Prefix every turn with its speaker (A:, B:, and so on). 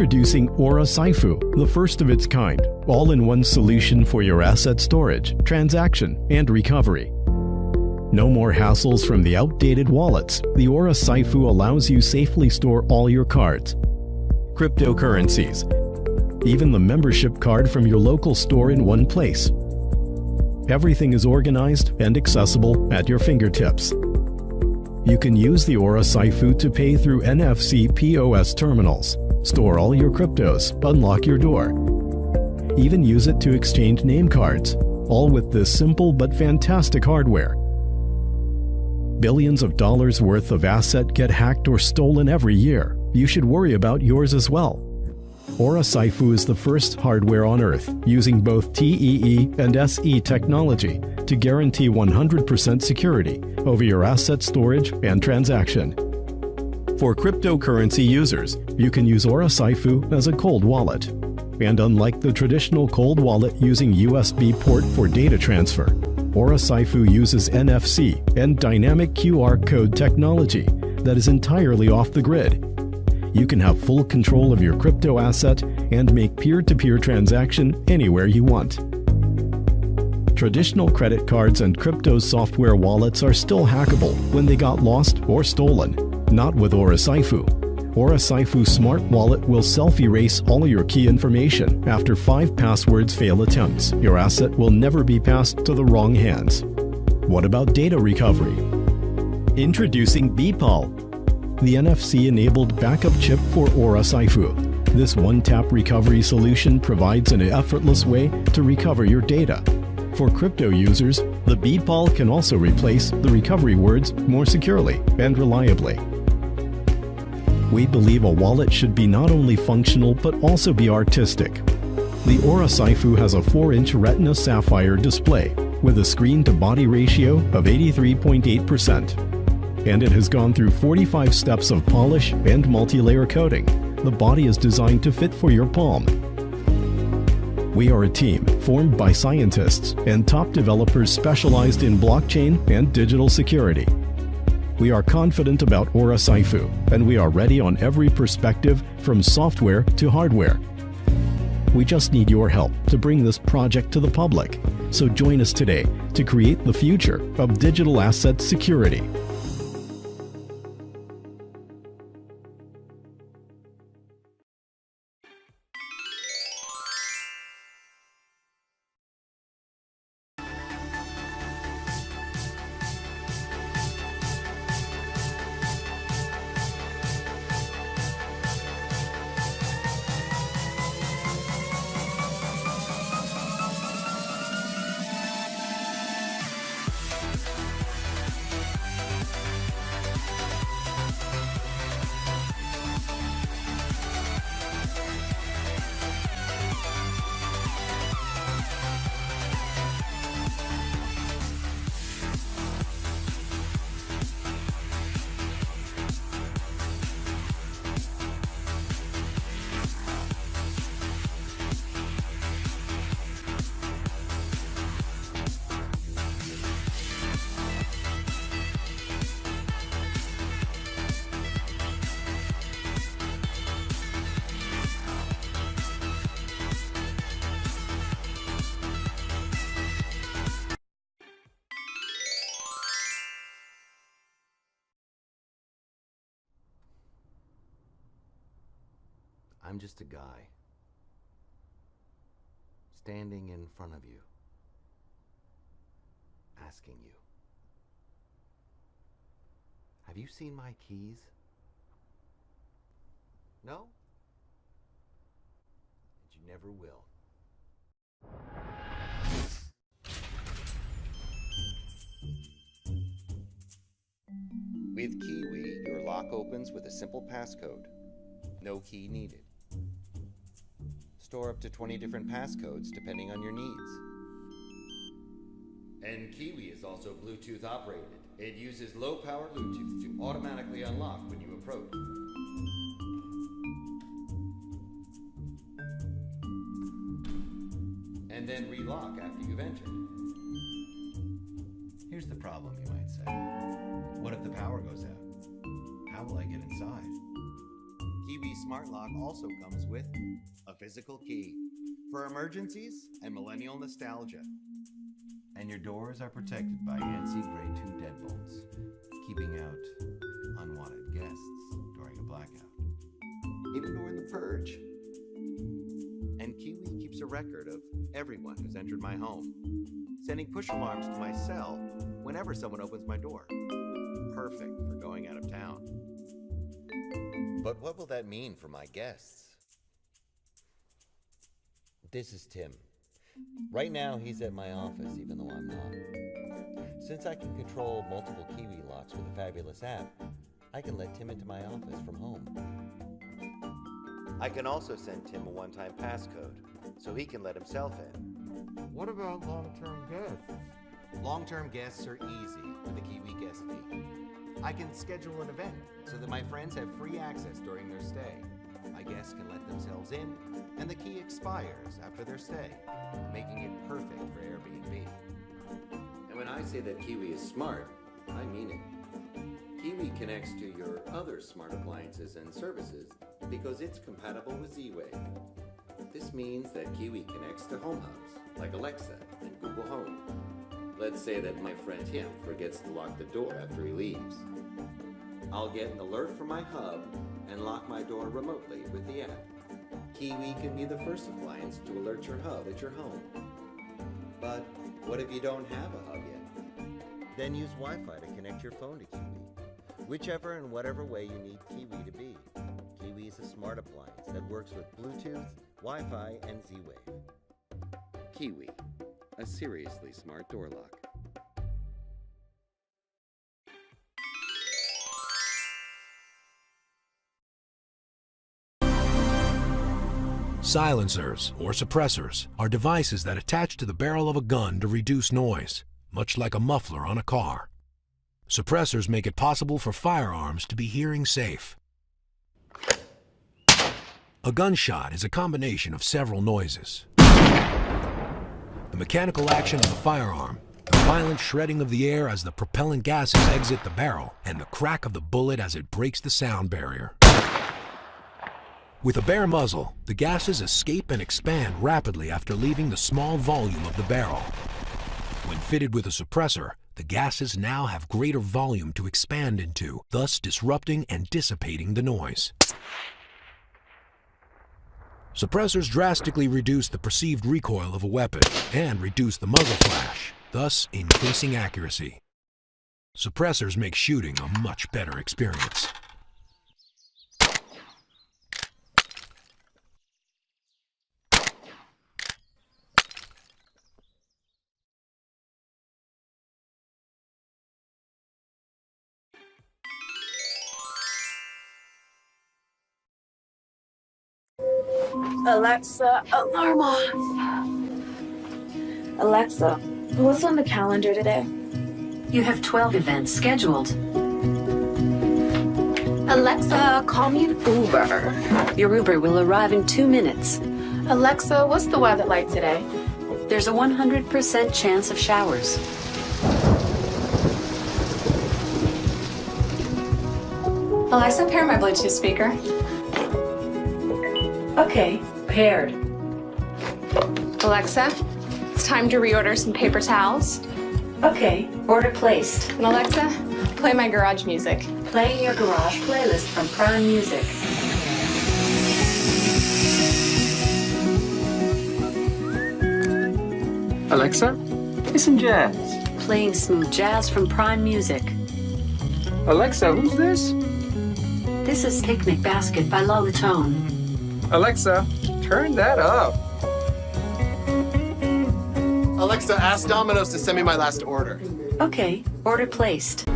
A: Introducing Aura Saifu, the first of its kind, all-in-one solution for your asset storage, transaction, and recovery. No more hassles from the outdated wallets. The Aura Saifu allows you safely store all your cards, cryptocurrencies, even the membership card from your local store in one place. Everything is organized and accessible at your fingertips. You can use the Aura Saifu to pay through NFC POS terminals, store all your cryptos, unlock your door. Even use it to exchange name cards, all with this simple but fantastic hardware. Billions of dollars worth of asset get hacked or stolen every year. You should worry about yours as well. Aura Saifu is the first hardware on Earth using both TEE and SE technology to guarantee 100% security over your asset storage and transaction. For cryptocurrency users, you can use Aura Saifu as a cold wallet. And unlike the traditional cold wallet using USB port for data transfer, Aura Saifu uses NFC and dynamic QR code technology that is entirely off the grid. You can have full control of your crypto asset and make peer-to-peer transaction anywhere you want. Traditional credit cards and crypto software wallets are still hackable when they got lost or stolen. Not with Aura Saifu. Aura Saifu Smart Wallet will self-erase all your key information after 5 passwords fail attempts. Your asset will never be passed to the wrong hands. What about data recovery? Introducing BPAL, the NFC-enabled backup chip for Aura Saifu. This one-tap recovery solution provides an effortless way to recover your data. For crypto users, the BPAL can also replace the recovery words more securely and reliably. We believe a wallet should be not only functional but also be artistic. The Aura Saifu has a 4-inch Retina Sapphire display with a screen-to-body ratio of 83.8%. And it has gone through 45 steps of polish and multi-layer coating. The body is designed to fit for your palm. We are a team formed by scientists and top developers specialized in blockchain and digital security. We are confident about Aura Saifu, and we are ready on every perspective from software to hardware. We just need your help to bring this project to the public. So join us today to create the future of digital asset security.
B: I'm just a guy standing in front of you, asking you, have you seen my keys? No? And you never will. With Kiwi, your lock opens with a simple passcode. No key needed. Store up to 20 different passcodes depending on your needs. And Kiwi is also Bluetooth operated. It uses low-power Bluetooth to automatically unlock when you approach. And then relock after you've entered. Here's the problem, you might say. What if the power goes out? How will I get inside? Kiwi Smart Lock also comes with a physical key for emergencies and millennial nostalgia. And your doors are protected by ANSI Grade 2 deadbolts, keeping out unwanted guests during a blackout, even during the purge. And Kiwi keeps a record of everyone who's entered my home, sending push alarms to my cell whenever someone opens my door. Perfect for going out of town. But what will that mean for my guests? This is Tim. Right now, he's at my office, even though I'm not. Since I can control multiple Kiwi locks with a fabulous app, I can let Tim into my office from home. I can also send Tim a one-time passcode, so he can let himself in.
C: What about long-term guests?
B: Long-term guests are easy with the Kiwi Guest Fee. I can schedule an event so that my friends have free access during their stay. My guests can let themselves in, and the key expires after their stay, making it perfect for Airbnb. And when I say that Kiwi is smart, I mean it. Kiwi connects to your other smart appliances and services because it's compatible with Z-Wave. This means that Kiwi connects to home hubs like Alexa and Google Home. Let's say that my friend Tim forgets to lock the door after he leaves. I'll get an alert from my hub and lock my door remotely with the app. Kiwi can be the first appliance to alert your hub at your home. But what if you don't have a hub yet? Then use Wi-Fi to connect your phone to Kiwi. Whichever and whatever way you need Kiwi to be. Kiwi is a smart appliance that works with Bluetooth, Wi-Fi, and Z-Wave. Kiwi, a seriously smart door lock.
D: Silencers, or suppressors, are devices that attach to the barrel of a gun to reduce noise, much like a muffler on a car. Suppressors make it possible for firearms to be hearing safe. A gunshot is a combination of several noises. The mechanical action of the firearm, the violent shredding of the air as the propellant gases exit the barrel, and the crack of the bullet as it breaks the sound barrier. With a bare muzzle, the gases escape and expand rapidly after leaving the small volume of the barrel. When fitted with a suppressor, the gases now have greater volume to expand into, thus disrupting and dissipating the noise. Suppressors drastically reduce the perceived recoil of a weapon and reduce the muzzle flash, thus increasing accuracy. Suppressors make shooting a much better experience.
E: Alexa, alarm off. Alexa, what's on the calendar today?
F: You have 12 events scheduled.
E: Alexa, call me an Uber.
F: Your Uber will arrive in 2 minutes.
E: Alexa, what's the weather like today?
F: There's a 100% chance of showers.
E: Alexa, pair my Bluetooth speaker.
F: Okay, paired.
E: Alexa, it's time to reorder some paper towels.
F: Okay, order placed.
E: And Alexa, play my garage music.
F: Playing your garage playlist from Prime Music.
C: Alexa, play some jazz.
F: Playing smooth jazz from Prime Music.
C: Alexa, who's this?
F: This is Picnic Basket by Lolatone.
C: Alexa, turn that up.
G: Alexa, ask Domino's to send me my last order.
F: Okay, order placed.